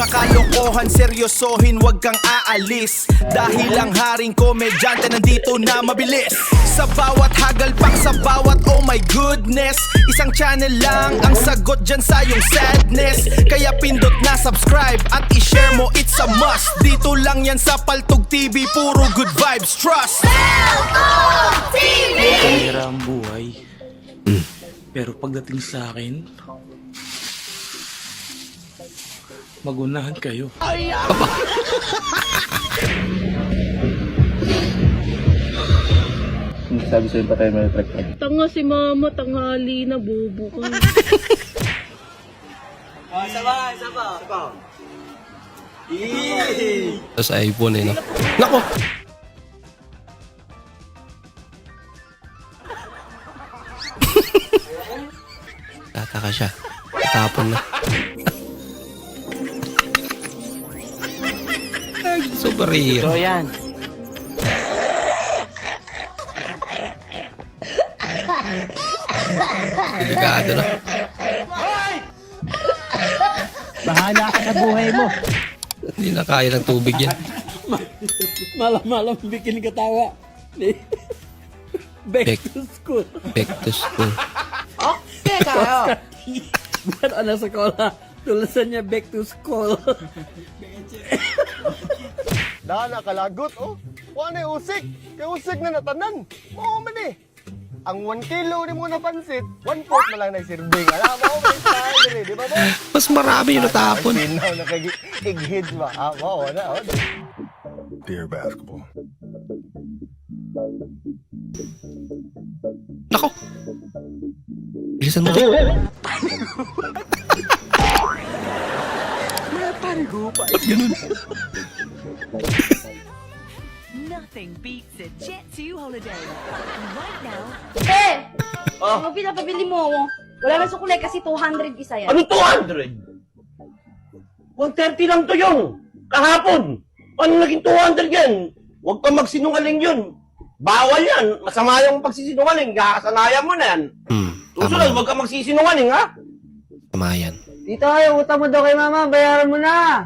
mga kalokohan, seryosohin, wag kang aalis. Dahil ang haring komedyante nandito na mabilis. Sa bawat hagalpak, sa bawat oh my goodness, isang channel lang ang sagot dyan sa iyong sadness. Kaya pindot na subscribe at i-share mo, it's a must. Dito lang yan sa Paltog TV, puro good vibes, trust. Paltog TV! Mahirap ang buhay. Pero pagdating sa akin, magunahan kayo. Hindi sabi sa'yo pa tayo may record. Tanga si mama, tanghali na, bobo ka. Sa iPhone no? Nako! Tataka siya. Tapon na. Super hero. So yan. Delikado na. Bahala ka sa buhay mo. Hindi na kaya ng tubig yan. Malam-malam bikin ketawa. Back to school. Back to school. Okay tayo. Buat anak sekolah. Tulisannya back to school. Dana kalagot, oh. Wala na usik. Kaya usik na natanan. Oo man eh. Ang 1 kilo ni mo na pansit, 1/4 na lang nagsirbing. Alam mo, may style din eh, di ba ba? Mas marami yung natapon. Ay, sinaw na kag-ighid ba? Ah, wow, na, oh. Dear basketball. Nako! Bilisan mo. Ba't ganun? Nothing beats a Jet2 holiday. And right now, Ano pinapabili mo? Wala na sukulay kasi 200 isa yan. Ano 200? 130 lang to yung kahapon. Ano naging 200 yan? Huwag kang magsinungaling yun. Bawal yan. Masama yung pagsisinungaling. Kakasanayan mo na yan. Susunod, huwag kang magsisinungaling, ha? Tama yan. Dito kayo, utang mo daw kay mama. Bayaran mo na.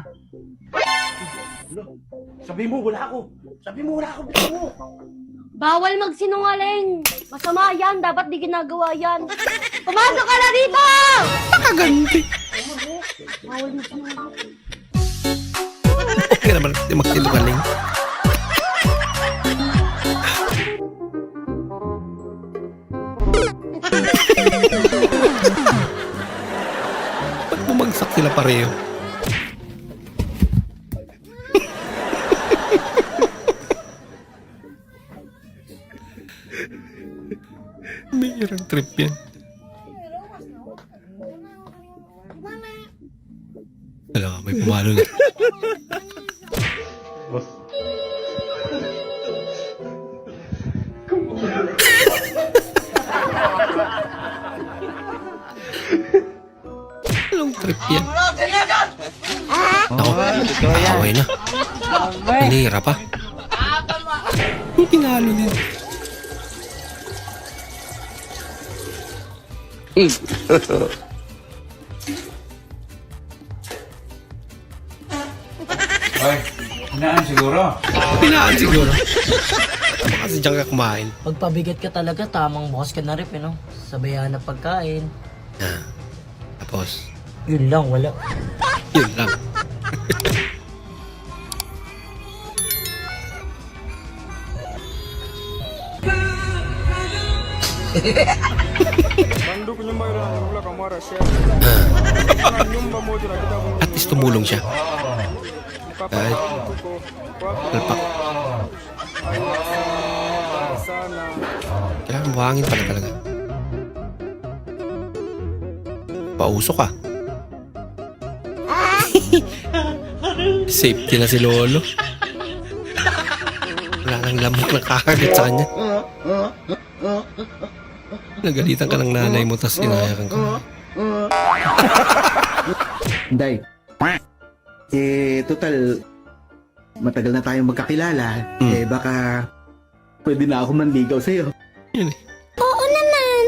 Sabi mo, wala ako. Sabi mo, wala ako. Sabi mo. Bawal magsinungaling. Masama yan. Dapat di ginagawa yan. Pumasok ka na dito! Nakaganti. Bawal magsinungaling. Okay naman, hindi magsilugaling. Ba't bumagsak sila pareho? Mayroong trip yan. Alam ka, may pumalo na. Anong trip yan? Ako, away na. Pinira pa. Yung pinalo din. Ay, hinaan siguro. Pinaan siguro. Baka kasi dyan ka kumain. Pagpabigat ka talaga, tamang bukas ka na rip, no? Sabayan na pagkain. Ah, tapos, Yun lang, wala. yun lang. At least tumulong siya. Kahit palpak. Kailangan buhangin pala talaga. Pausok ka. Safety na si Lolo. Wala nang lamok na kakagat sa kanya. Nagalitan ka ng nanay mo, tas inayakan ka. Day, total, matagal na tayong magkakilala. Baka pwede na ako manligaw sa'yo. Yun eh. Oo naman.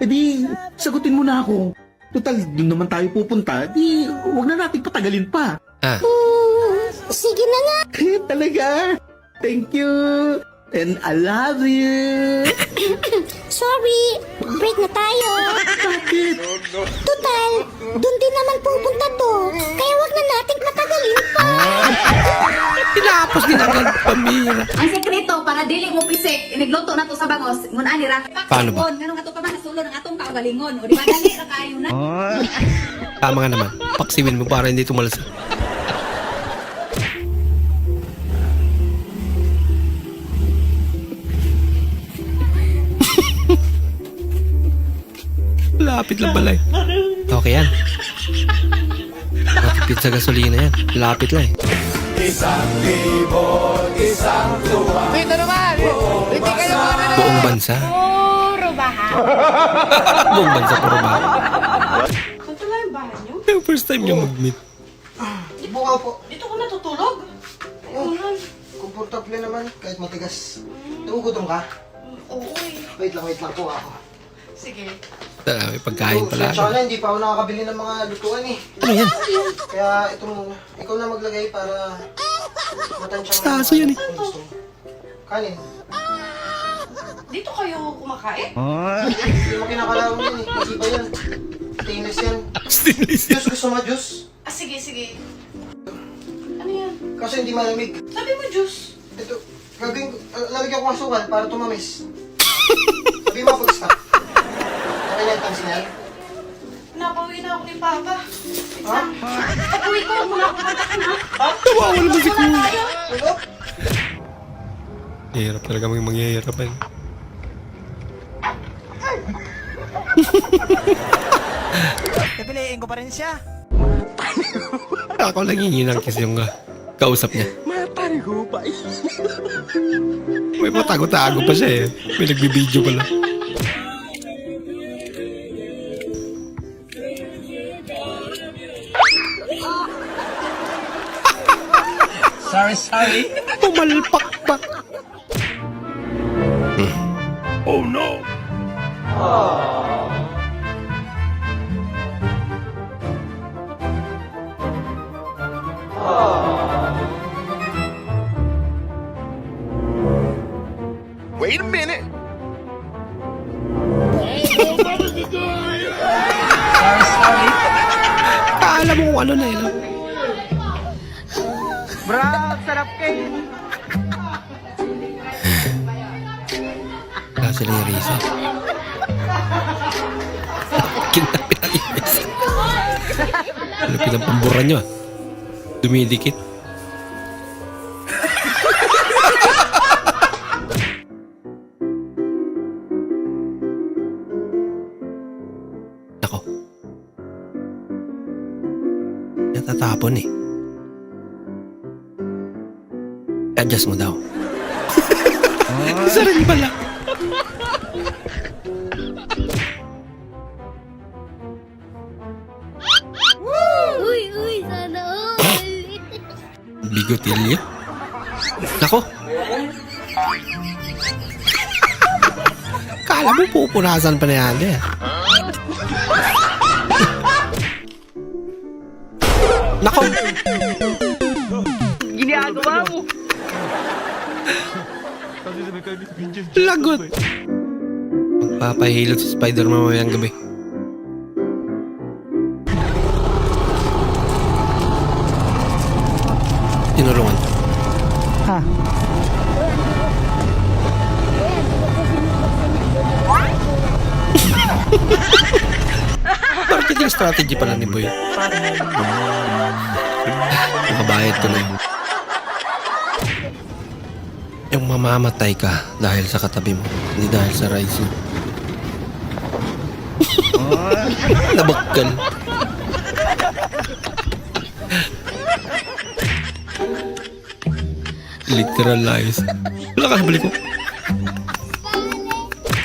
Di, sagutin mo na ako. Total, doon naman tayo pupunta. Di, Huwag na natin patagalin pa. Ah, Sige na nga. Talaga. Thank you. And I love you. Sorry, break na tayo. Bakit? Total, dun din naman pupunta to. Kaya wag na nating patagalin pa. tinapos din agad. Pamira. Ang sekreto para dili mo pisik, inigluto na to sa bangos. Ngun ani ra. Paano ba? Ngano nga to pa man nasulo ng atong kaugalingon. O di ba dali ra kayo na. Tama nga naman. Paksiwin mo para hindi tumalasa. Lapit lang pala eh. Okay yan. Matipid sa gasolina yan. Lapit lang eh. Buong bansa. Puro baha. Buong bansa puro ba? Saan lang yung bahay niyo? Yung first time niyo mag-meet. Bukaw po. Dito ko natutulog. Komportable naman, kahit matigas. Nagugutom ka? Oo. Wait lang po ako. Sige. Tara, may pagkain pala. Tsaka hindi pa ako nakakabili ng mga lutuan eh. Ano yan? Kaya itong, ikaw na maglagay para matansya Basta yan eh. gusto mo. Kanin. Dito kayo kumakain? Hindi mo kinakalawang yan eh. Masiba yan. Stainless yan. Stainless. Juice, gusto mo juice? Ah, sige. Ano yan? Kasi hindi malamig. Sabi mo juice. Ito, gagawin ko, lalagyan ko asukal para tumamis. Sabi mo pag-stop. Okay na yung tansinal? Napauwi na ako ni Papa. Ha? Pag-uwi ko, muna ako kontakin ha. Nawawala na si Kuya. Ano? Hirap talaga mangyayarapan. Pipiliin ko pa rin siya. Ako lang hihinang kasi yung kausap niya. May patago-tago pa siya eh. May nagbibideo pala. Sorry. Pumalpak pa. Oh no! Wait a minute! Kaalam mo kung ano na yun. Kasi lang yung Risa. Kinapit ang Risa. Lupit ang pambura nyo ah. Dumidikit. Ako. Natatapon eh. Adjust mo daw. Isa rin pala. Uy, sana all. Bigotilyo. Nako. Kala mo pupunasan pa na yan eh. Nako. Ginagawa mo. Lagot. Magpapahilot si Spider-Man mamayang gabi. Tinulungan. Marketing strategy pala ni Boy. Nakabayad ko na yun. Yung mamamatay ka dahil sa katabi mo, hindi dahil sa rice mo. Nabakal. Literal lies. Wala ka nabalik ko.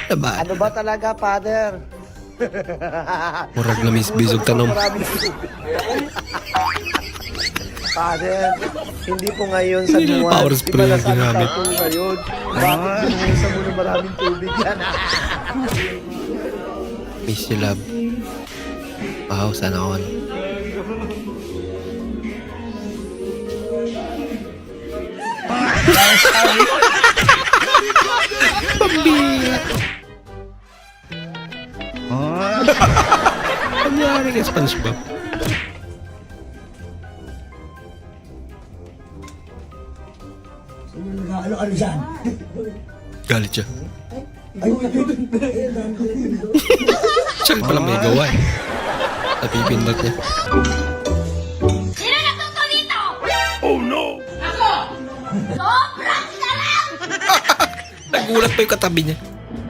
Diba? Ano ba talaga, father? Murag na misbisog tanom. Father, hindi po ngayon sa Hindi na buwan. power spray ang ginamit. po ngayon. Bakit pinisa mo na maraming tubig yan? Miss you, love. Wow, sana all. Pambira. Ano nangyari kay SpongeBob? Galit siya. Siya pala may gawa eh. Napipindot niya. Sino natuto dito? Oh no! Sobrang sarap! Nagulat pa yung katabi niya.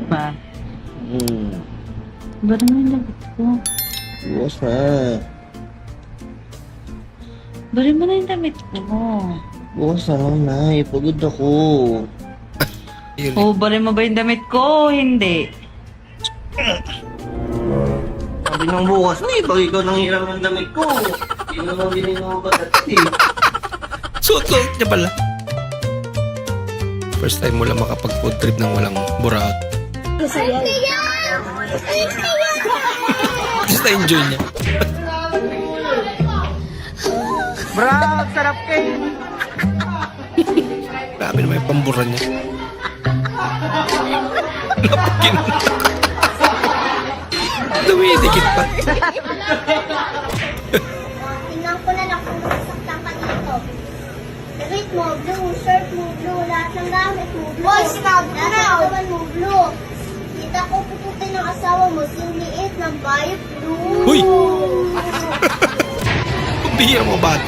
Ma, Ba't naman yung damit ko? Bukas na. Bari mo na yung damit ko. Bukas na lang, Nay. Pagod ako. Yun eh. Oh, bari mo ba yung damit ko? Hindi. Sabi ng bukas, Nay, pag ikaw nang hiram ng damit ko. Hindi naman binigyan mo ba dati? Suot-suot niya pala. First time mo lang makapag-food trip nang walang burat. Just na-enjoy niya. Bro, sarap kayo. Grabe naman yung pambura niya. Napagin. Dumidikit pa. Tingnan ko na lang kung masaktan ka dito. Damit mo, blue. Shirt mo, blue. Lahat ng gamit mo, blue. Boy, sinabi ko na. Lahat ng katawan mo, blue. Kita ko pututin ng asawa mo, sinliit ng bayo, blue. Uy! Bihira mo ba?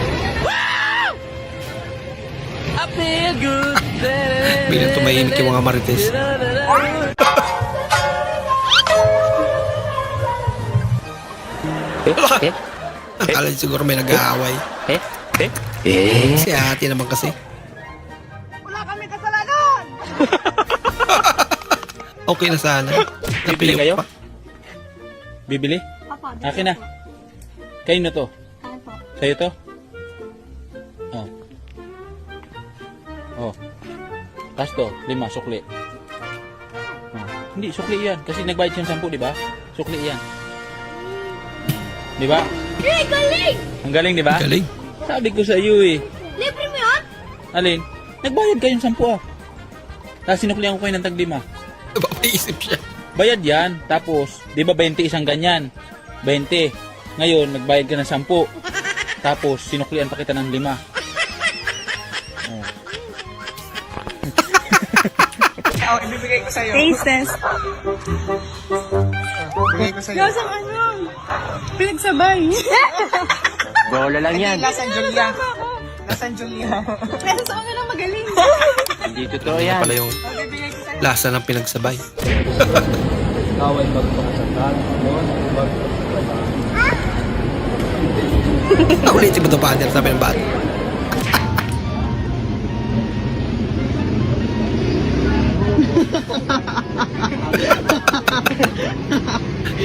Bilang tumahimik yung mga marites. Akala niya siguro may nag-aaway. Si ate naman kasi. Wala kami kasalanan! Okay na sana. Bibili Napiyok kayo? pa. Bibili? Papa, Akin na. Kayo na to. Ano po? Sa'yo to? Oh. Oh. Tapos to, 5, sukli. Oh. Hindi, sukli yan. Kasi nagbayad siyang 10, di ba? Sukli yan. Di ba? Hey, galing! Ang galing, di ba? Galing. Sabi ko sa iyo eh. Libre mo yun? Alin? Nagbayad kayong 10 ah. Tapos sinuklihan ko kayo ng tag 5. Papaisip siya. Bayad yan. Tapos, di ba 20 isang ganyan? 20. Ngayon, nagbayad ka ng 10. Tapos, sinuklian pa kita ng 5. Oh. Taste test. Lasang ano? Pinagsabay. Bola lang yan. Lasang Julia. Lasang Julia. Pero sa ano lang magaling. Hindi totoo Yan yan. pala yung lasa ng pinagsabay. Naulitin mo ito, partner, sabi ng bata.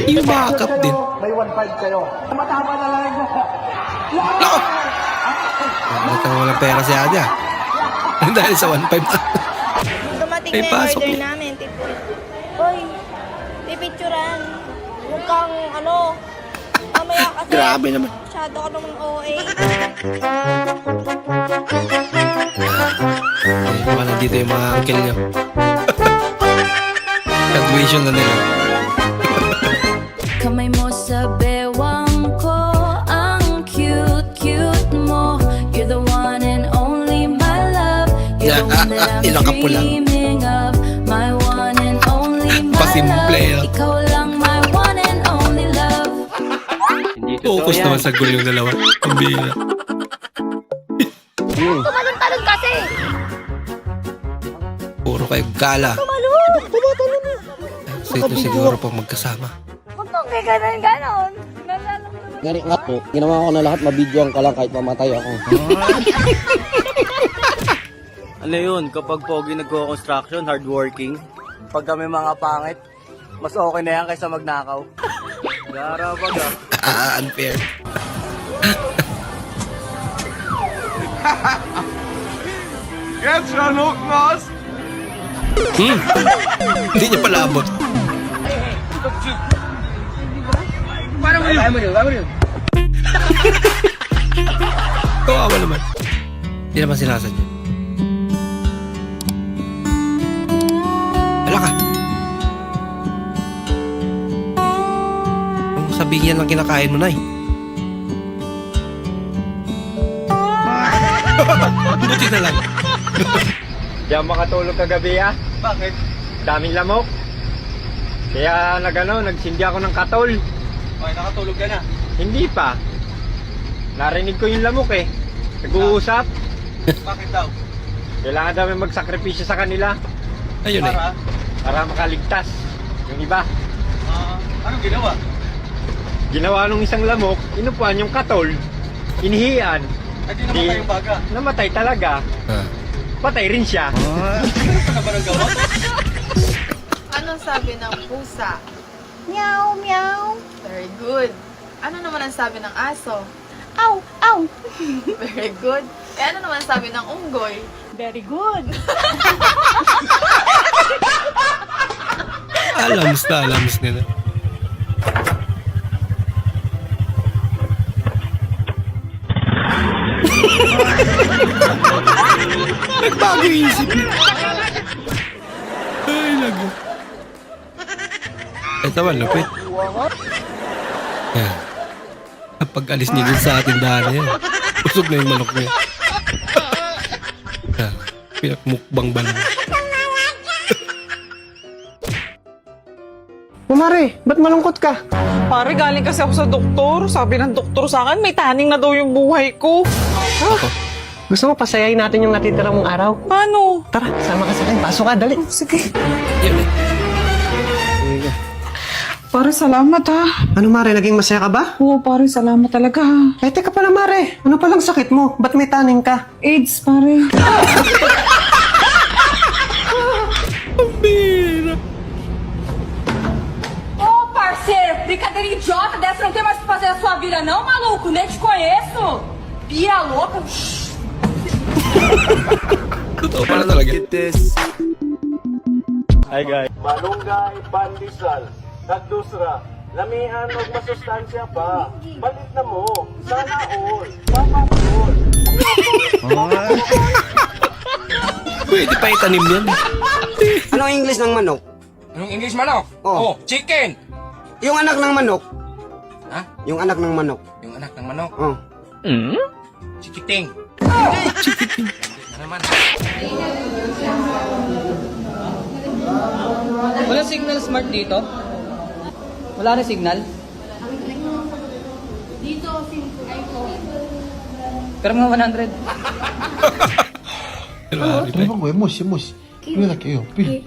Yung makakap din. May 1.5 kayo. Matama na lang mo. Nako! Nakakang walang pera si Adia. Dahil sa 1.5 Dumating May na yung pasok order eh. namin, tipo. Hoy, pipicturan. Huwag kang, mamaya kasi. Grabe naman. Masyado ka naman OA. Ay, baka nandito yung mga uncle niyo. Graduation na nila. Kamay mo sa bewang ko, ang cute mo. You're the one and only my love. You're the one that I'm Ilang ka pula. dreaming of. My one and only my Pasimple, love. Ikaw lang my one and only love. Hindi totoo Focus yan. naman sa goal yung dalawa. Ang bihira. Tumalon-talon kasi! Puro kayo gala. Tumalon! Sa ito siguro pag magkasama. Kung tungkay ka na ganon. Nalalang naman. Gari nga po, ginawa ko na lahat, mabidyoan ka lang kahit mamatay ako. Ano yun, kapag pogi nagko-construction, hardworking. Pag kami mga pangit, mas okay na yan kaysa magnakaw. Gara ba ga? Unfair. Jetzt schon Hookmas! Hindi niya pala abot. Kawawa naman. Hindi naman sinasadya. sabihin yan lang kinakain mo, Nay. Buti na lang. Di ako makatulog kagabi ah. Bakit? Daming lamok. Kaya nagsindi ako ng katol. Okay, nakatulog ka na. Hindi pa. Narinig ko yung lamok eh. Nag-uusap. Bakit daw? Kailangan daw may magsakripisyo sa kanila Ayun eh. para makaligtas. Yung iba. Anong ginawa? Ginawa nung isang lamok, inupuan yung katol, inihian. Ay, di namatay yung baga. Namatay talaga. Ah. Patay rin siya. Ano ba nang gawa? Anong sabi ng pusa? Meow, meow. Very good. Ano naman ang sabi ng aso? Ow, ow. Very good. Eh ano naman ang sabi ng unggoy? Very good. Alams nila. Nagbago yung isip niya. Ay, lago. Ito man, lupit. Yan. Kapag alis niya dun sa tindahan na yan, usog na yung manok niya. Yan. Pinakmukbang ba naman? Mare, ba't malungkot ka? Pare, galing kasi ako sa doktor. Sabi ng doktor sa akin, may taning na daw yung buhay ko. Gusto mo pasayahin natin yung natitira mong araw? Paano? Tara, sama ka sa akin. Pasok ka, dali. Sige. Yan eh. Pare, salamat ha. Ano Mare, naging masaya ka ba? Oo, pare, salamat talaga ha. Eh, teka pala Mare, ano palang sakit mo? Ba't may taning ka? AIDS, pare. Ô, parceiro, brincadeira idiota dessa não tem mais o que fazer na sua vida não, maluco? Nem te conheço. Bia louca. Totoo pala talaga. Hi guys. Malunggay, pandesal, tagdusra, lamihan o masustansya pa. Balit na mo, sana all, papapol. Pwede pa itanim yan. Anong English ng manok? Anong English manok? Oh. Chicken! Yung anak ng manok. Ha? Yung anak ng manok. Yung anak ng manok. Oh. Chikiting. Chikiting. Na naman. Wala signal smart dito? Wala na signal? Dito, iPhone. Pero mga 100. Pero Mo, emosi. Pili na kayo. Pili.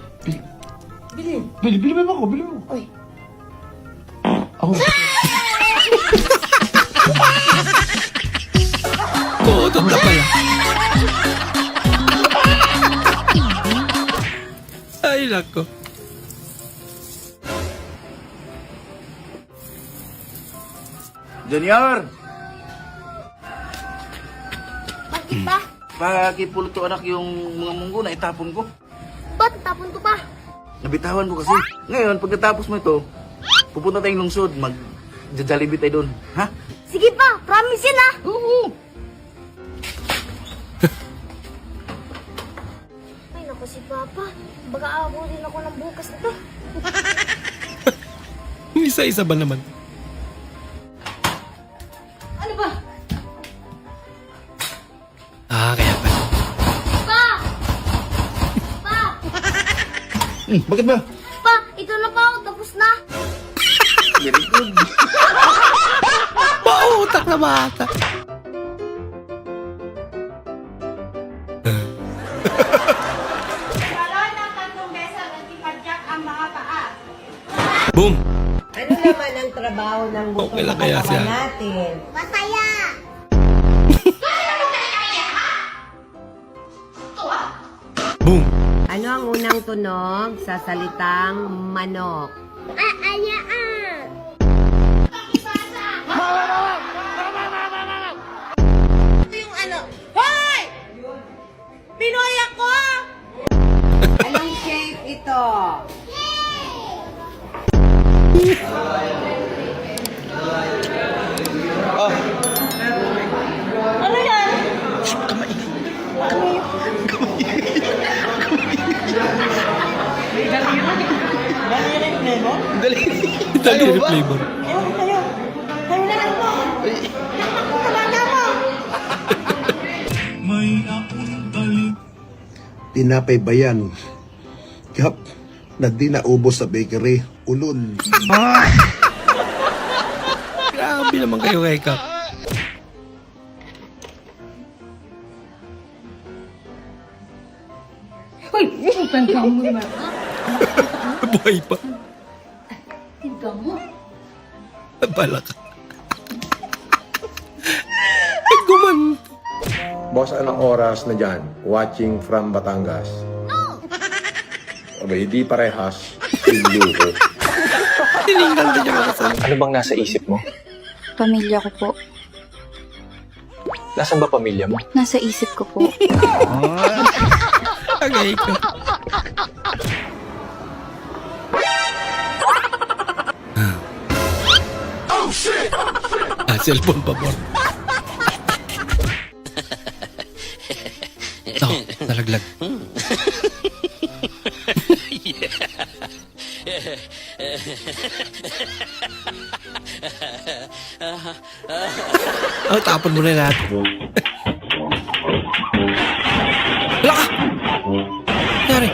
Bili mo ako, bili mo. Uy. Ako. tutot na pala. Ay, nako. Junior! Bakit pa? Pakipuluto anak yung mga munggo na itapon ko. Ba't tapon ko pa? Nabitawan ko kasi. Ngayon, pagkatapos mo ito, pupunta tayong lungsod. Mag-Jollibee tayo doon. Ha? Sige pa, promise yun ah. Oo. Ay, naku si Papa. Baka abutin ako ng bukas na to. Isa-isa ba naman? Ano ba? Ah, kaya pala. Pa! Pa! Bakit ba? Pa, ito na pa. Tapos na. Very good. Pautak na bata. Boom! Ano naman ang trabaho ng buto Okay lang kaya siya. natin? Masaya! Boom! Ano ang unang tunog sa salitang manok? Ayaan! Yung ano? Hoy! Pinoy ako! Anong shape ito? Ano yan? Dali yung flavor. Ewan ko sa'yo. tinapay bayan. Yap, na di naubos sa bakery. Ulun. Grabe naman kayo kay Kap. Uy, ibutan ka mo ba? Buhay pa. Tigga mo. Bala ka. Ay, guman. Boss, anong oras na dyan? Watching from Batangas. Abay, di parehas. Siguro. Tiningnan din yung makasal. Ano bang nasa isip mo? Pamilya ko po. Nasaan ba pamilya mo? Nasa isip ko po. Agay ka. Cellphone pa po. Nalaglag. Tapon mo na natin. Wala ka! Nangyari?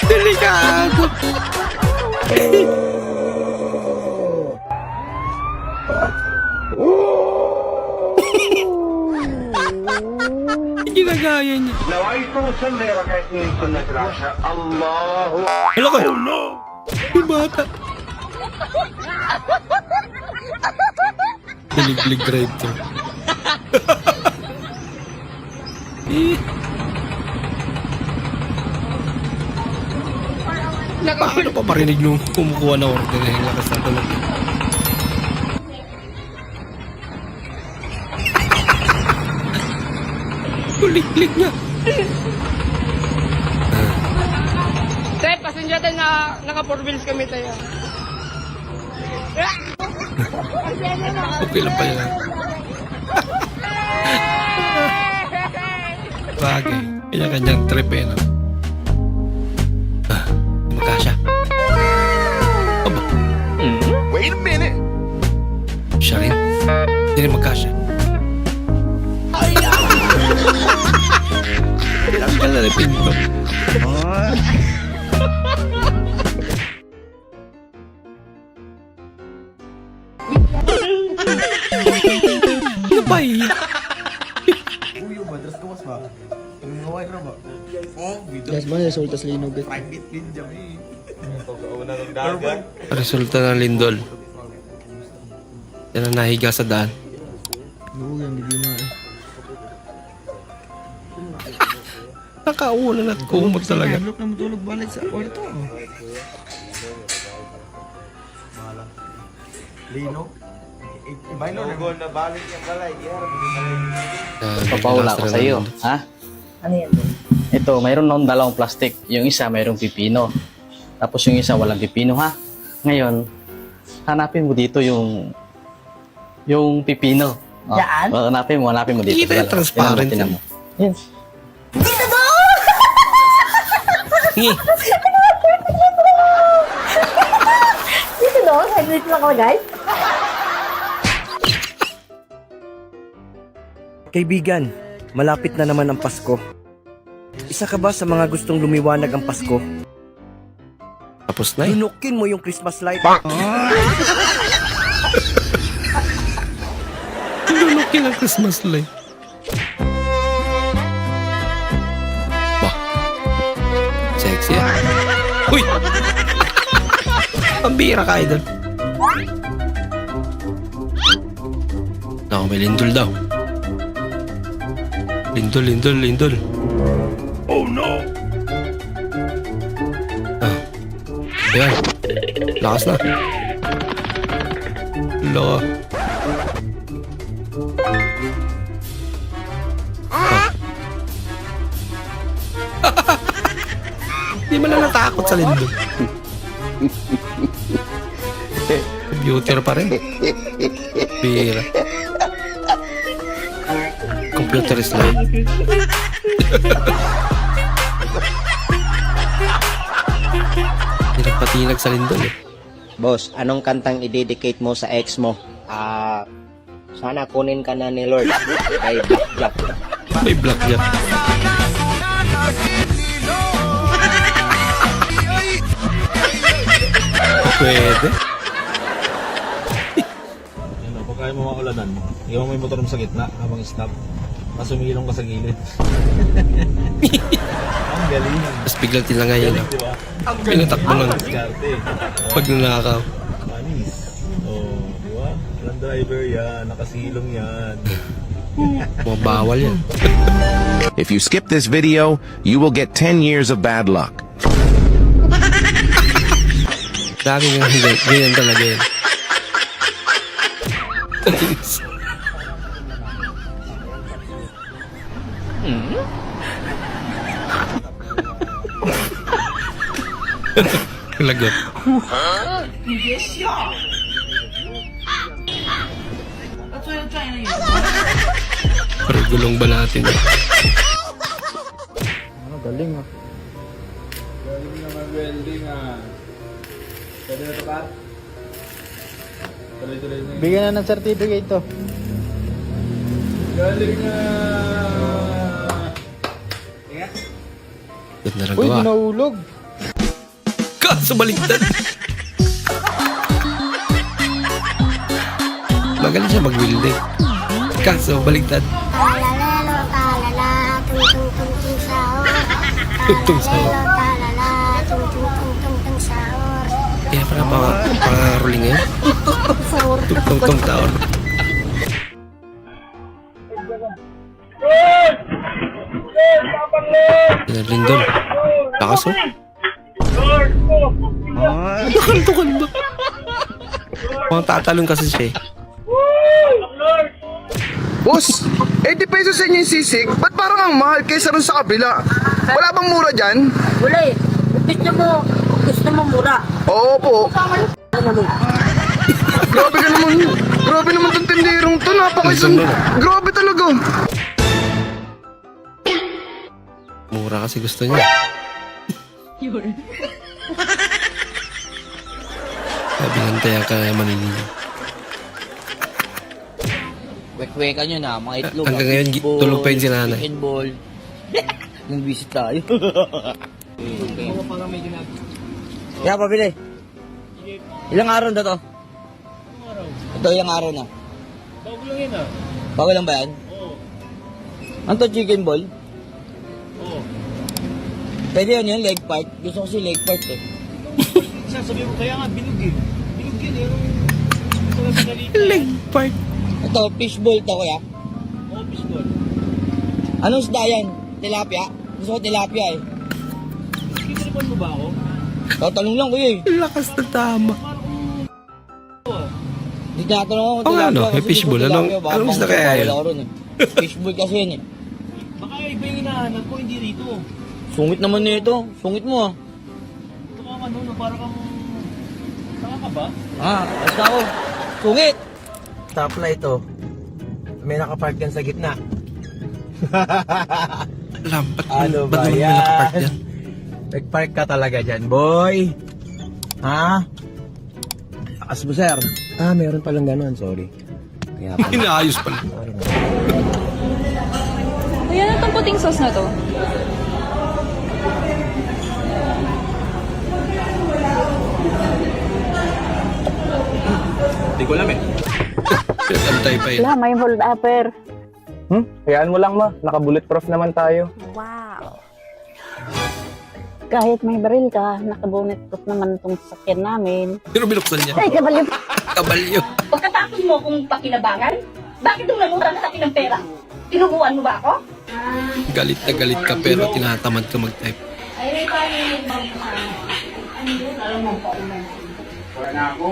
Delikado! Ginagaya niya. Hala ka! Oh no! Yung bata! Pilig-lig drive to. Paano pa marinig nung kumukuha na order na yung lakas na tulog? Kulik-lik niya. Tay, pasensya tayo na naka-4 wheels kami tayo. Okay lang pala lang. Bagay. Kanya-kanyang trip eh, no? Magkasya. Aba. Wait a minute. Siya rin. Hindi rin magkasya. Tinanggal na rin pinto. Ano ba yun? Resulta ng lindol. Yan ang nahiga sa daan. Nakaulan at kumot talaga. Papawala ko sa iyo, ha? Ano yan? Ito, mayroon akong dalawang plastic. Yung isa mayroong pipino. Tapos yung isa walang pipino, ha? Ngayon, hanapin mo dito yung pipino. Oh, Daan? hanapin mo dito. Hindi na transparent Tingnan mo. Yes. Ngi. Dito no? Hydrate lang ako, guys. Kaibigan, malapit na naman ang Pasko. Isa ka ba sa mga gustong lumiwanag ang Pasko? Tapos na eh. Lunukin mo yung Christmas light. Lunukin ang Christmas light. Bah. Sexy ah. Uy! Pambira ka, idol. Naku, may lindol daw. Lindol. Oh no! Ayan. Lakas na. Loko. Di man lang natakot sa lindol. Computer pa rin. Bira. Computer is live. Patinag sa lindol eh. Boss, anong kantang i-dedicate mo sa ex mo? Sana kunin ka na ni Lord. Kay Blackjack. May blackjack. Pwede. Ano, pag kaya mo maulanan, iwan mo yung motor mo sa gitna habang stop. Mas umilong ka sa gilid. Ang galing. Tapos biglang tilangay yun. Di ba? Pinatakbo lang. Diskarte. Pag nanakaw. Manis. Oh, di ba? Walang driver yan. Nakasilong yan. Mga bawal yan. If you skip this video, you will get 10 years of bad luck. Lagi nga hindi. Ganyan talaga yan. Lagot. Pero gulong ba natin? Galing na mag-welding Pwede na ito ka? Tuloy-tuloy na Bigyan na ng certificate to. Galing na! Ba't naragawa? nahulog. Kaso baliktad. Magaling siya mag-welding. Kaso baliktad. Talalelo, talala, tung-tung-tung-tung sahur. Tung sahur. Talalelo, talala, tung-tung-tung-tung sahur. Kaya pala pa-rolling ngayon. Sahur. Tugtong taon. Lindol. Lakas oh. Nakaltukan ba? Mga tatalon kasi siya eh. Boss, 80 pesos sa inyo yung sisig. Ba't parang ang mahal kaysa rin sa kabila? Wala bang mura dyan? Wala eh. Gusto mo mura. Oo po. Grabe ka naman. Grabe naman tong tindirong to. Napakaisan. Grabe talaga. Mura kasi gusto niya. Sabi ng taya ka maniligaw. Wek-wekan nyo na, mga itlog. Hanggang ngayon, tulog pa yun si nanay. Chicken ball. Nung visit tayo. Kaya pabili. Ilang araw na to? Ito, ilang araw na? Bago lang yun ah. Bago lang ba yan? Oo. Ano to, chicken ball? Oo. Pwede yun, leg part. Gusto ko si leg part eh. Sasabi mo, kaya nga bilog eh. Bilog yun eh. Leg part. Ito, fishball to kuya. Oo, fishball. Anong isda yan? Tilapia? Gusto ko tilapia eh. Kitripan mo ba ako? Tatanong lang kuya eh. Lakas na tama. Hindi tinatanong ako Oo nga, no? May kasi fishball. gusto ko Anong tilapia, baka isda kaya yun? bawal ako ron eh. Fishball kasi yun eh. Baka iba yung hinahanap ko, hindi rito. Sungit naman nito. Sungit mo ah. Ito ka ano, parang kang... Saka ka ba? Basta ako. Sungit! Stoplight ito. May nakapark yan sa gitna. Lampat. Ano ba Ba't naman may yan? nakapark dyan? Nag-park ka talaga dyan, boy. Ha? Takas mo, sir. Meron palang ganun. Sorry. Kaya pala. Inaayos pala. Kuya, ano itong puting sauce na to? Hindi ko alam eh. Antay pa yun. Wala, may hold upper. Hayaan mo lang ma. Naka-bulletproof naman tayo. Wow. Kahit may baril ka, nakabonet proof naman itong sasakyan namin. Pero binuksan niya. Ay, kabalyo. Kabalyo. Pagkatapos mo kung pakinabangan, bakit nung nangutang sa akin ng pera? Tinubuan mo ba ako? Galit na galit ka pero tinatamad ka mag-type. Ay, alam mo po. Wala na ako.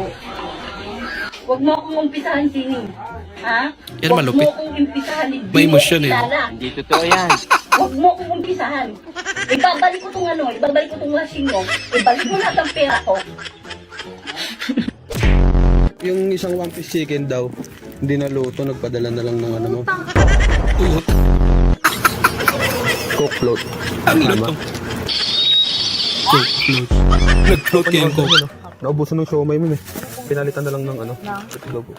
Huwag mo akong umpisahan, Sining. Ha? Yan Huwag malupit. mo akong umpisahan. May emosyon eh. Hindi totoo yan. Huwag mo akong umpisahan. Ibabalik ko itong ibabalik ko itong machine mo. Ibalik mo lahat ang pera ko. Yung isang one piece chicken daw, hindi na luto, nagpadala na lang ng ano mo. Coke float. Ang luto. Coke float. Nag-float kayo yung coke. Naubusan ng siomay mo eh. pinalitan na lang ng ano. Ito po.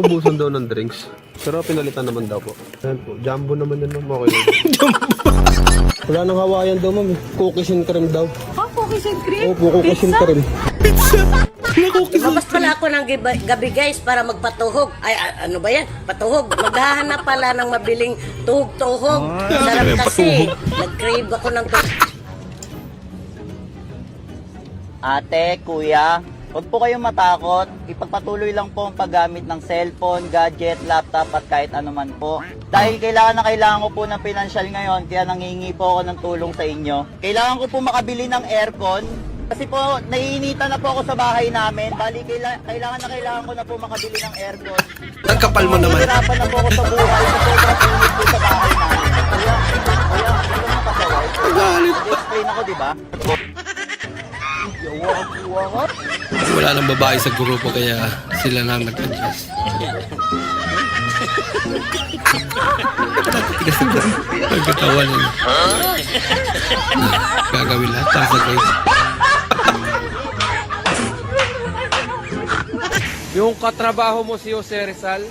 Ubusan daw ng drinks. Pero pinalitan naman daw po. Ayan po. Jumbo naman yun, ma'am. Okay lang. Wala nang Hawaiian daw, ma'am. Cookies and cream daw. Cookies and cream? Opo, cookies and cream. Lumabas pala ako ng gabi guys para magpatuhog. Ay, ano ba yan? Patuhog. Maghahanap pala ng mabiling tuhog-tuhog. Sarap kasi. Nag-crave ako ng tuhog. Ate, kuya, huwag po kayong matakot. Ipagpatuloy lang po ang paggamit ng cellphone, gadget, laptop at kahit anuman po. Dahil kailangan ko po ng pinansyal ngayon, kaya nangingi po ako ng tulong sa inyo. Kailangan ko po makabili ng aircon. Kasi po, naiinitan na po ako sa bahay namin. Bali, kailangan ko na po makabili ng aircon. Ang kapal mo naman. Nahirapan na po ako sa buhay sa sobrang init po sa bahay namin. Kuya, hindi naman pasaway. Explain ako, di ba? Wala nang babae sa grupo kaya sila na nag-adjust. Tigas na dyan. Nagkatawa na. Gagawin lahat para sa guys. Yung katrabaho mo si Jose Rizal?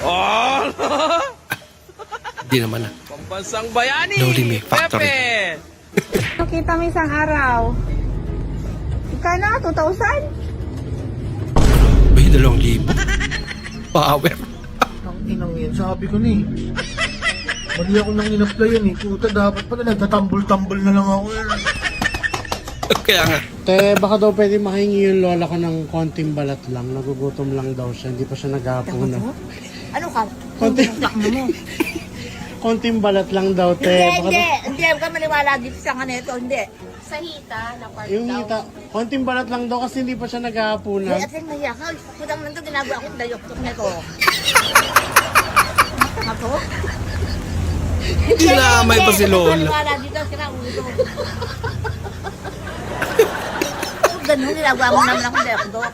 Oh! Hindi naman na. Pambansang bayani! Lorime Factory. Pepe! Nakita mo isang araw. Ikana, 2,000? May 2,000. Power. Ang inang yan, sabi ko ni. Mali ako nang in-apply yan eh. Puta, dapat pala nagtatambol-tambol na lang ako yan. Kaya nga. Te, baka daw pwede mahingi yung lola ko ng konting balat lang. Nagugutom lang daw siya. Hindi pa siya naghahaponan. Ano ka? Konting, konting balat lang daw, te. Baka Hindi ka maniwala dito sa kanito, hindi. Sa hita, na part yung daw. hita, konting balat lang daw kasi hindi pa siya naghahaponan. At yung mahiya ka, kudang nito ginagawa akong dayok-tok nito. Ako? Hindi na may pa si lola. Maniwala dito, sila ulo. Ganun, ginagawa mo naman akong dayok-tok.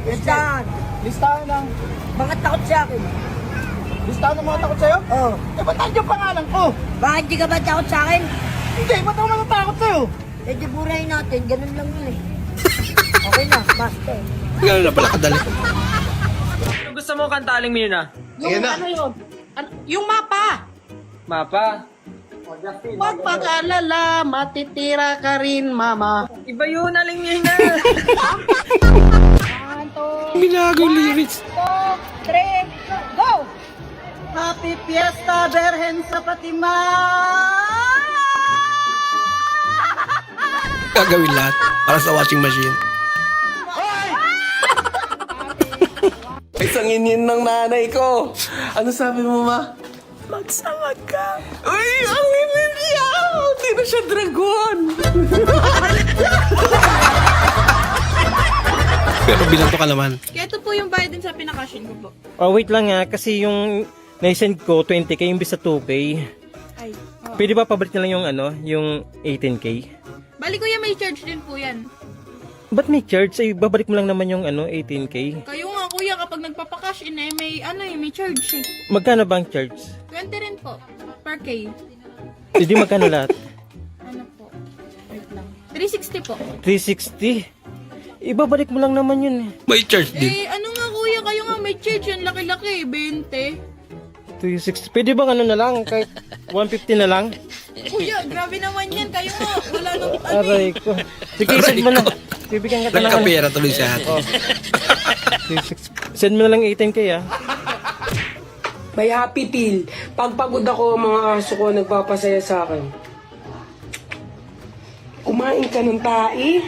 Listahan. Listahan lang. Bakit takot siya akin? Listahan ng mga takot sa'yo? Oo. Eh, ba't nandiyan pangalan ko? Bakit di ka ba takot sa akin? Hindi, ba't ako matatakot sa'yo? Eh, di buray natin, ganun lang yun eh. Okay na, basta. Gano'n na pala kadali. Ano gusto mo kanta, Aling Mirna? Ayan na. Ano yun? Yung mapa. Mapa? Huwag pag-alala, matitira ka rin, mama. Iba yun, Aling Mirna! Binago yung lyrics. 2, 3, go! Happy Fiesta, Berhen sa Fatima! Gagawin lahat para sa washing machine. Isang inin ng nanay ko. Ano sabi mo, ma? Magsamag ka. Uy, ang iniyaw! Hindi na siya dragon. Pero bilanto ka naman. Kaya ito po yung bayad din sa pinakashin ko po. Oh, wait lang nga, kasi yung naisend ko, 20k, yung bisa 2k. Ay. Pwede ba pabalik na lang yung yung 18k? Bali kuya, may charge din po yan. Ba't may charge? Ay, babalik mo lang naman yung 18k. Kayo nga kuya, kapag nagpapakash in eh, may charge eh. Magkano ba ang charge? 20 rin po. Per K. Hindi magkano lahat? Ano po? Wait lang. 360 po. 360? Ibabalik mo lang naman yun eh. May charge din. Eh, ano nga kuya, kayo nga may charge yan. Laki-laki, 20. 360. Pwede bang ano na lang? Kahit 150 na lang? Kuya, grabe naman yan. Kayo nga, wala nang Aray ko. Sige, send mo na. Bibigyan ka na lang. Nagkapera tuloy siya. Oh. 360. Send mo na lang 18k ah. May happy pill. Pag pagod ako, mga aso ko nagpapasaya sa akin. Kumain ka ng tae.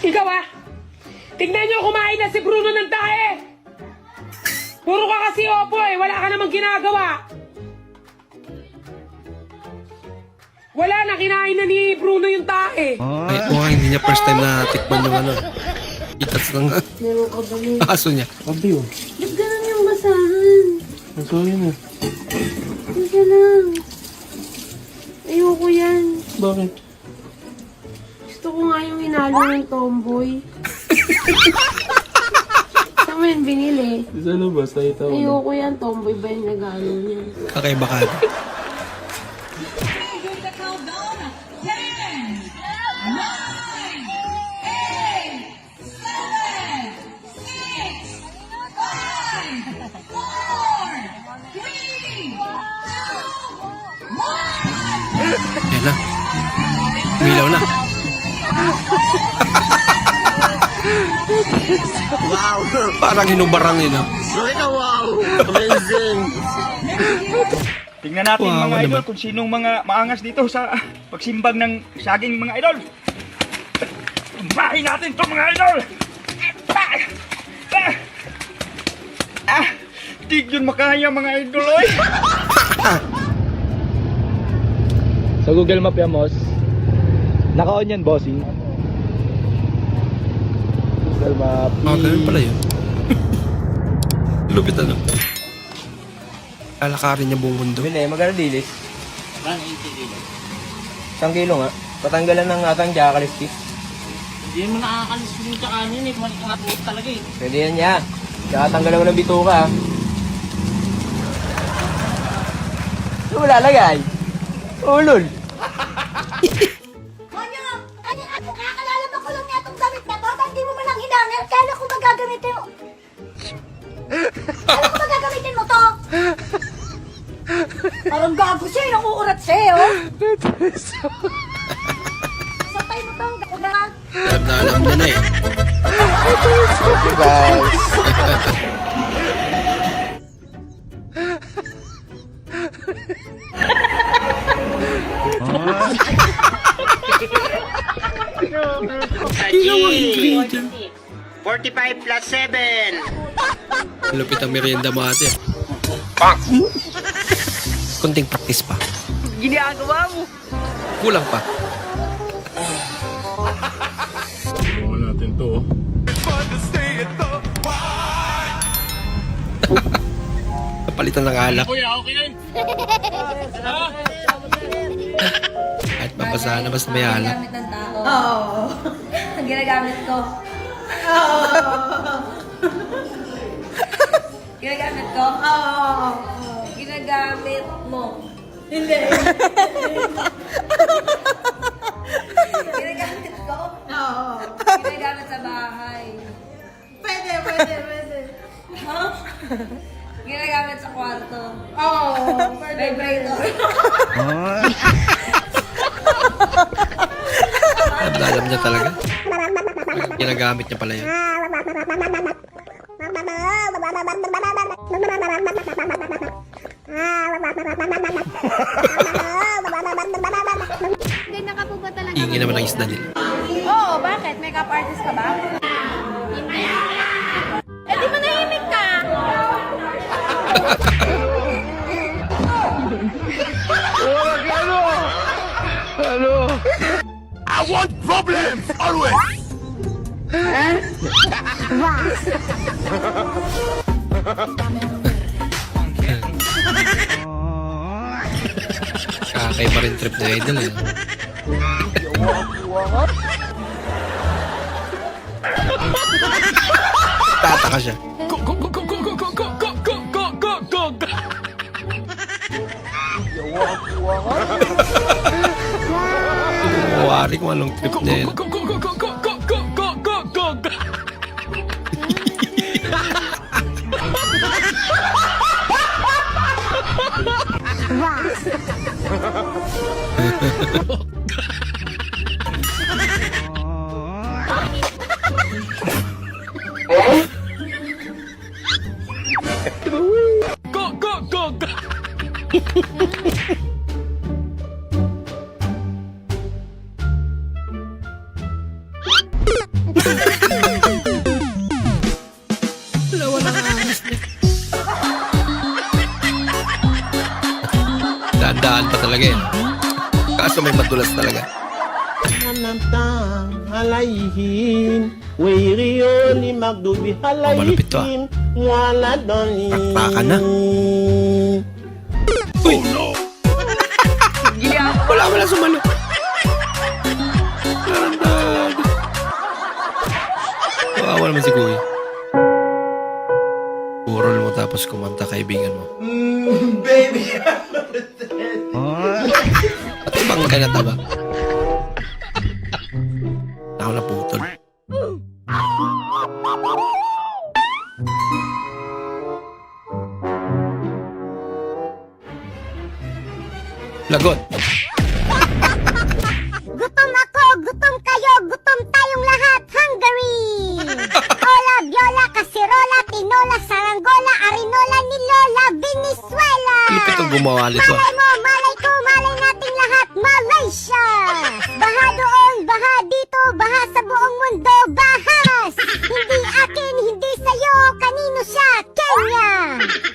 Ikaw ah! Tignan nyo, kumain na si Bruno ng tae! Puro ka kasi opo eh, wala ka namang ginagawa! Wala na, kinain na ni Bruno yung tae! Ay, hindi niya first time na tikman yung itas ng aso niya. Sabi yun. Ba't ganun yung basahan? Ang yun eh. Teka lang. Ayoko yan. Bakit? Gusto ko nga yung hinalo ng tomboy. Saan mo yan binili? Sa labas, nakita ko. Ayoko yan, tomboy ba yung nag-ano niya? Kakaiba ka. Wow! Parang hinubarang nila. Wow! Amazing! Tingnan natin Wow, mga idol naman. kung sinong mga maangas dito sa pagsimbag ng saging mga idol. Tumbahin natin to mga idol! Di yun makaya mga idol oy! Sa Google Map yan, boss. Naka-on yan, bossing. Google Map. Ganun pala yun. Lupit ano. Alakarin niya buong mundo. Bine, magkano dilis? 1 kilo nga. Patanggalan ng atang jakalistis. Hindi mo nakakalis yung tsakanin eh. Malikakatuot talaga eh. Pwede yan niya. Tsaka tanggalan mo ng bituka. Ano mo lalagay? Ulol. Ano? Ako kakalala ba ko lang niya itong damit na to? Ba't di mo man lang hinangin? Kala ko ba gagamitin mo? Kala ko ba gagamitin mo to? Parang gago siya, nakuurat siya eh, oh. Sapay mo to, gago na. Alam niya na eh. Guys. 45 plus 7. Lupit ang merienda mo ate. Pak! Kunting practice pa. Ginagawa mo. Kulang pa. Tulungan natin to. Napalitan ng alak. Kuya, okay na yun. Kahit mabasahan na basta may alak. Ginagamit ng tao. Oo. Ang ginagamit ko. Oo. Ginagamit ko? Oo. Ginagamit mo. Hindi. Ginagamit ko? Oo. Ginagamit sa bahay. Pwede. Ha? Ginagamit sa kwarto. Oo. Vibrator. Alam niya talaga. Ginagamit niya pala yun. Hindi na ka po ba talaga? Ingin naman ang isda nila. Oo, bakit? Makeup artist ka ba? Eh di manahimik ka! I want problems always! Kakaiba rin trip na idol eh. Tataka siya. Wari kung anong trip na yun. Daan-daan pa talaga eh. Kaso may madulas talaga. Malupit to ah. Pakpakan na. Uy! Wala sumalo. Kawawa naman si Kuya. Urol mo tapos kumanta kaibigan mo. Baby, At ibang ka na taba. Ako na putol. Lagot. Gutom ako, gutom kayo, gutom tayong lahat. Hungary! gumawa nito. Malay ko, malay nating lahat, Malaysia! Baha doon, baha dito, baha sa buong mundo, bahas! Hindi akin, hindi sa'yo, kanino siya? Kenya!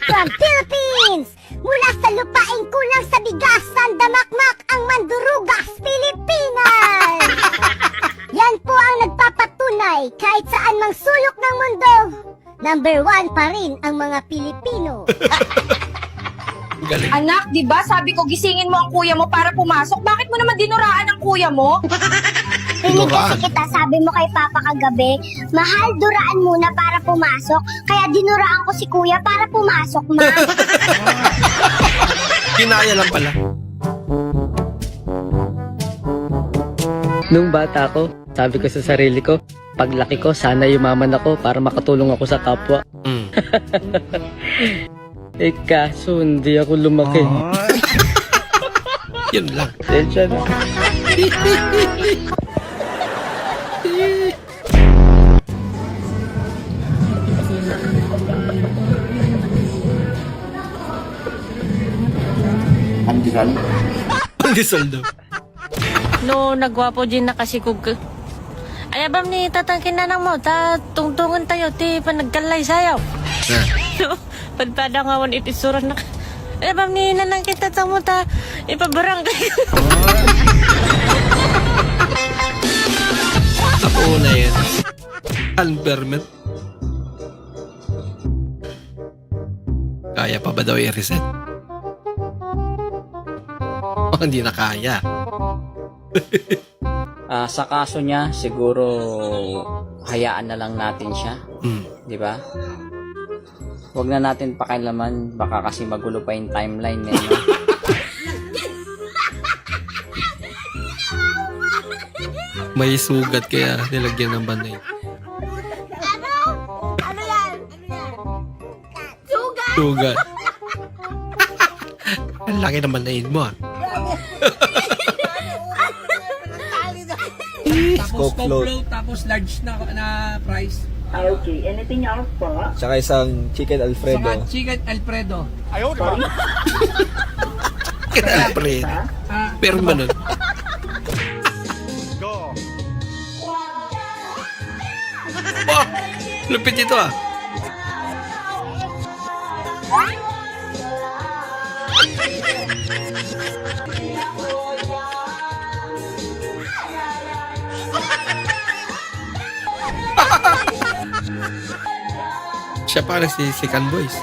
From Philippines! Mula sa lupain kulang sa bigas, sandamakmak ang mandurugas, Pilipinas! Yan po ang nagpapatunay kahit saan mang sulok ng mundo. Number 1 pa rin ang mga Pilipino. Anak, di ba sabi ko gisingin mo ang kuya mo para pumasok? Bakit mo naman dinuraan ang kuya mo? Tingin kasi kita, sabi mo kay Papa kagabi, mahal, duraan muna para pumasok. Kaya dinuraan ko si kuya para pumasok, ma. Kinaya lang pala. Nung bata ko, sabi ko sa sarili ko, paglaki ko, sana yumaman ako para makatulong ako sa kapwa. Eh kaso, hindi ako lumaki. Yun lang. Tensya na. Pandesal daw. No, nagwapo din na kasi kung... Ay, abam ni tatangkin na nang mo, tungtungan tayo, ti panagkalay sayo. No, padpada nga wan itisuran na... Ay, abam ni nanang kita sa mo, ipabarang kayo. Ako na yan. Unpermit. Kaya pa ba daw i-reset? Oh, hindi na kaya. Sa kaso niya, siguro hayaan na lang natin siya. Di ba? Huwag na natin pakialaman, baka kasi magulo pa yung timeline niya. No? May sugat kaya nilagyan ng banay. Ano yan? Sugat! Sugat. Ang laki naman na mo ah. Scope float. Tapos large na price. Okay, anything else po? Tsaka isang chicken Alfredo. Saka chicken Alfredo. Ayaw, di ba? Chicken Alfredo. Meron ba nun? Oh, lupit ito ah. Siya parang si Second Boys.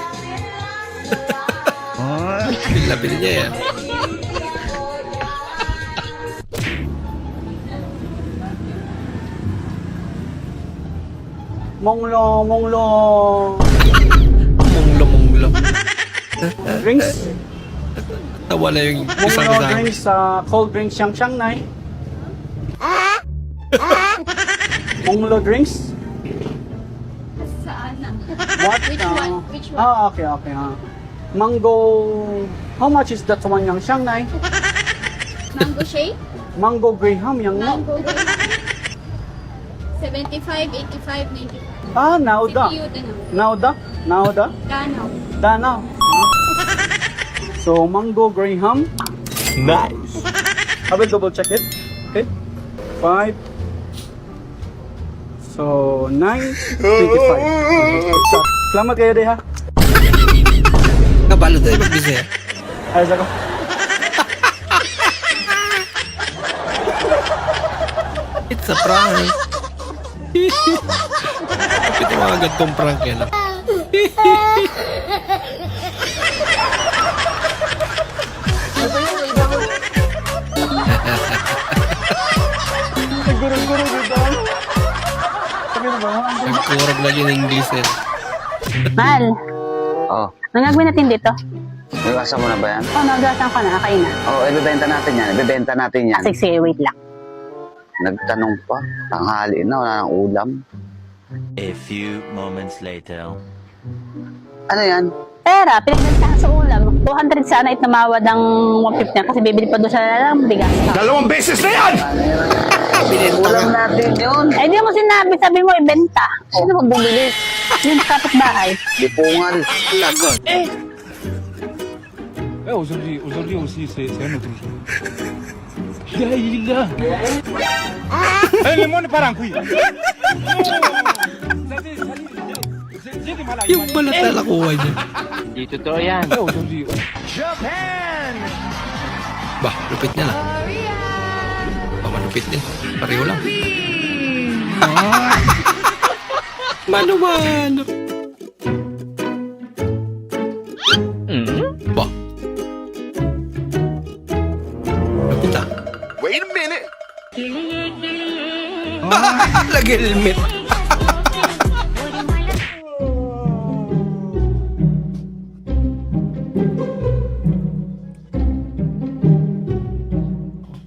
Lapit niya yan. Monglo. Monglo. Drinks. Tawa na yung isang Monglo kasama. drinks, cold drinks siyang nai. Monglo drinks. What? Which one? Ah, okay. Mango. How much is that one yang Shanghai? Mango shake? Mango Graham yang no? Mango 75, 85, 95. Ah, nauda. Nauda? Danaw. So, Mango Graham. Nice. I will double check it. Okay. 5. So, 9, 25. So, salamat kayo deh ha. Kabalo tayo mag-bisaya. Ayos ako. It's a prank. Ito mga gantong prank yan. Guru-guru dito. Nagkurag lagi ng English eh. Mal, Oh, ang gagawin natin dito? nagkasa mo na ba yan? Oh, nagasan ko na, kain na. Oo, ibebenta natin yan. Sige, wait lang. Nagtanong pa, tanghali na, wala nang ulam. A few moments later. Ano yan? Pera, pinagdagsahan sa ulam. 200 sana itamawad ng 150 na kasi bibili pa doon sa lalang bigas. 2 beses na yan! Ulam natin yun. Eh, di mo sinabi, sabi mo ibenta. Sino magbubili? Yung kapitbahay. Lipungan. Lagot. aujourd'hui aussi, c'est un autre jour. Ya ilah. Le monde part en couille. Yung pala talakuha niya. Hindi totoo yan. Japan! Bah, lupit niya lang. Malupit din. Pareho lang. Mano-mano. Bah. Lupit ah. Wait a minute. Nag-helmet.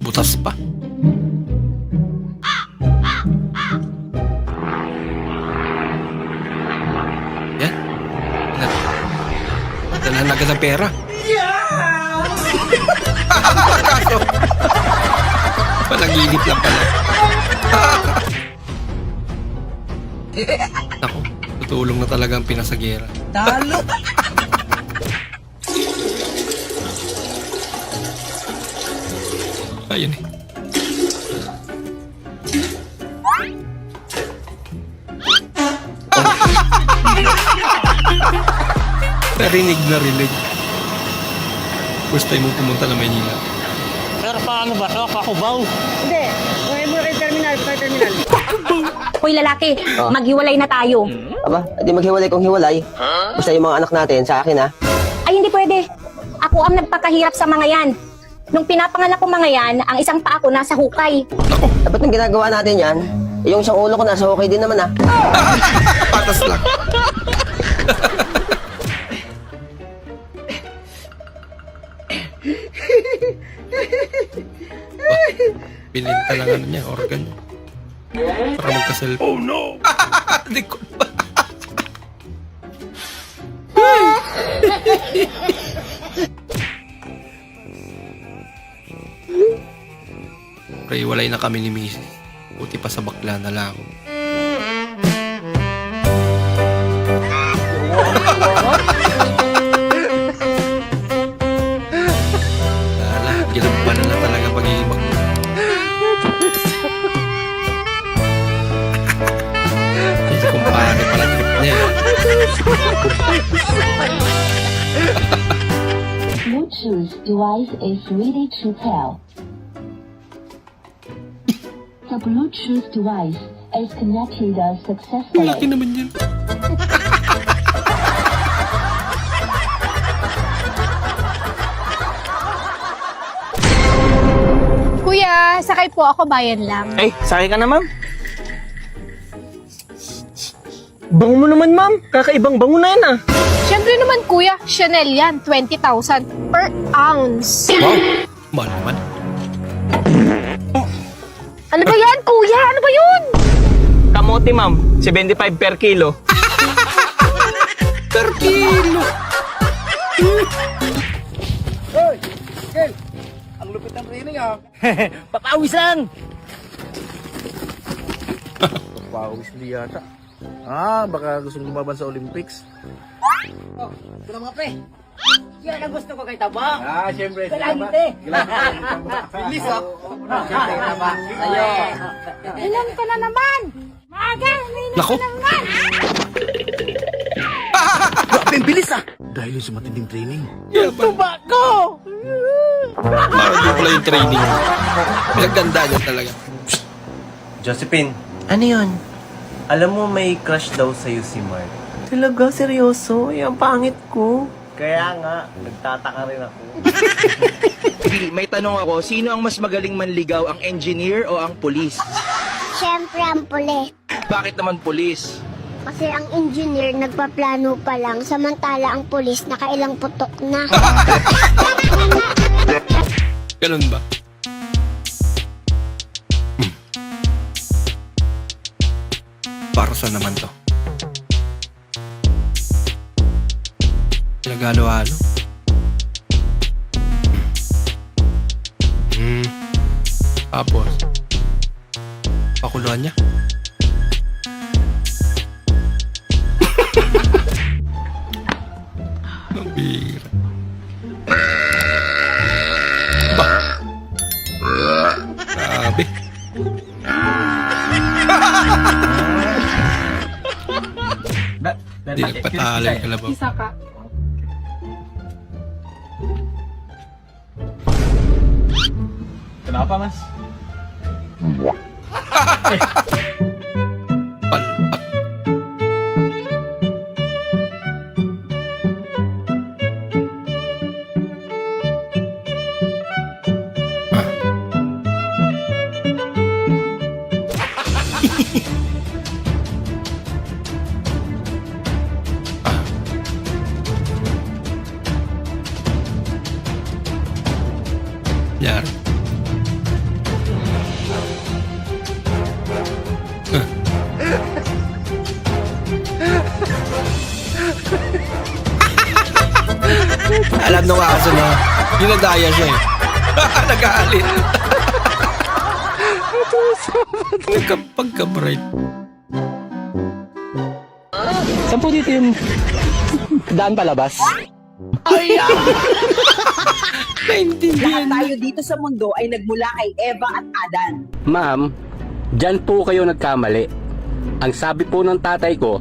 Butas pa. Yan. Dala na agad ang pera. Kaso, panaginip lang pala. Ako, tutulong na talaga ang pinasagera. Talo! Ayun eh. Narinig na rinig. First time mo pumunta na Maynila. Pero paano ba ito? Kakubaw? Hindi. Uwi mo kay terminal. Hoy lalaki, maghiwalay na tayo. Aba, di maghiwalay kung hiwalay. Basta yung mga anak natin sa akin ha. Ay hindi pwede. Ako ang nagpakahirap sa mga yan. Nung pinapanganak ko mga yan, ang isang paa ko nasa hukay. Dapat nang ginagawa natin yan, yung isang ulo ko nasa okay din naman ha. Patas lang. Bininta lang ano niya, organ. Para magka-selfie. Oh no! Di ko pa. Pre, walay na kami ni Mrs. Buti pa sa bakla na lang ako. Lala, ginampanan na talaga pagiging bakla. Kasi kumpare pala trip niya. Bluetooth device is ready to pair. The Bluetooth device is connected successfully. Laki naman yan. Kuya, sakay po ako, bayan lang. Ay, sakay ka na ma'am. Bango mo naman ma'am. Kakaibang bango na yan ah. Siyempre naman kuya, Chanel yan, 20,000 per ounce. Wow! Mahal naman. Ano ba yan, kuya? Ano ba yun? Kamote ma'am, 75 per kilo. Per kilo! Hoy! Kel! Ang lupit ng training ah! Papawis lang! Papawis di yata. Ah, baka gustong lumaban sa Olympics. Oh, ito na mga pre. Yan ang gusto ko kay Taba. Ah, siyempre. Galante. Bilis ah. Siyempre, Taba. Sa'yo. Ilan ka na naman? Maaga, Nako! Grabe, ang bilis ah. Dahil yun sa matinding training. tuba ko! Bago pala yung training. Pinaganda niya talaga. Josephine. Ano yun? Alam mo may crush daw sa'yo si Mark. Talaga? Seryoso? Yung pangit ko. Kaya nga, nagtataka rin ako. May tanong ako, sino ang mas magaling manligaw, ang engineer o ang pulis? Siyempre ang pulis. Bakit naman pulis? Kasi ang engineer nagpaplano pa lang, samantala ang pulis nakailang putok na. Ganun ba? Para saan naman to? Pinagalo-halo? Tapos, pakuluan niya. Ang bira. Hindi nagpatalo yung kalabaw. Isa ka. Kenapa, Mas? Yan. Alam nung aso na, ginagaya siya eh. Nag-aalit. Pagka-bright. Saan po dito yung daan palabas? Ay, Naintindihan. Lahat tayo dito sa mundo ay nagmula kay Eva at Adan. Ma'am, dyan po kayo nagkamali. Ang sabi po ng tatay ko,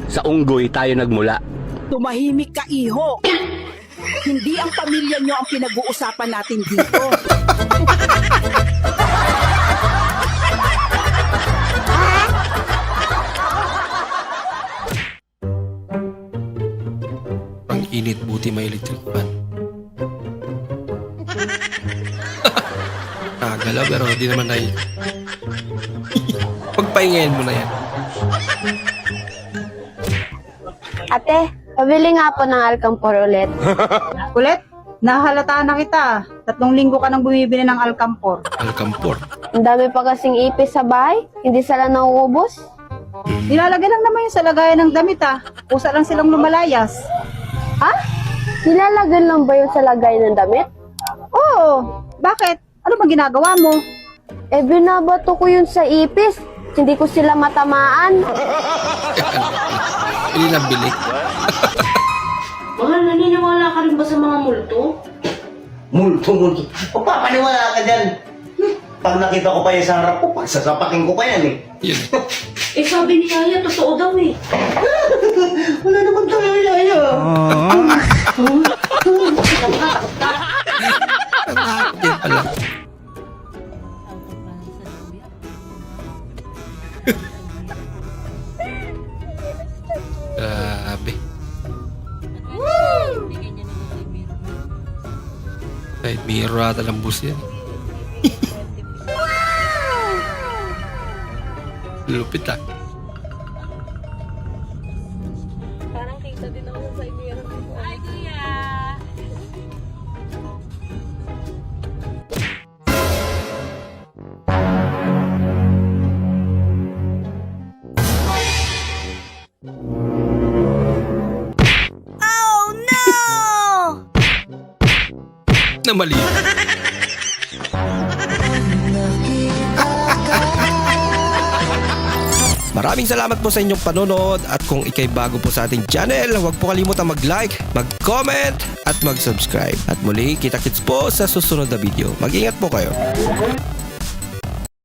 sa unggoy tayo nagmula. Tumahimik ka, iho. Hindi ang pamilya nyo ang pinag-uusapan natin dito. Ang init, buti may electric fan. Nakagalaw pero hindi naman na pagpahingayin mo na yan. Ate, pabili nga po ng Alcampor ulit. Ulit? Nahalata na kita. 3 linggo ka nang bumibili ng Alcampor. Alcampor? Ang dami pa kasing ipis sa bahay, hindi sila nauubos. Nilalagay lang naman yun sa lagayan ng damit Pusa lang silang lumalayas. Ha? Nilalagyan lang ba yun sa lagay ng damit? Oo. Bakit? Ano bang ginagawa mo? Eh, binabato ko yun sa ipis. Hindi ko sila matamaan. Hindi nabili. Mahal, naniniwala ka rin ba sa mga multo? Multo. Papaniwala ka dyan. Pag nakita ko pa yan sa harap ko, pagsasapakin ko pa yan eh. Eh, sabi ni Yaya, totoo daw eh. Wala naman tayo, Yaya. Yan pala. Grabe. Side mirror ata lang bus yan. Lupit Parang kita din ako sa side mirror ko. Ay, kuya! Oh no! Na mali. Maraming salamat po sa inyong panonood at kung ikay bago po sa ating channel, huwag po kalimutan mag-like, mag-comment at mag-subscribe. At muli, kita-kits po sa susunod na video. Mag-ingat po kayo.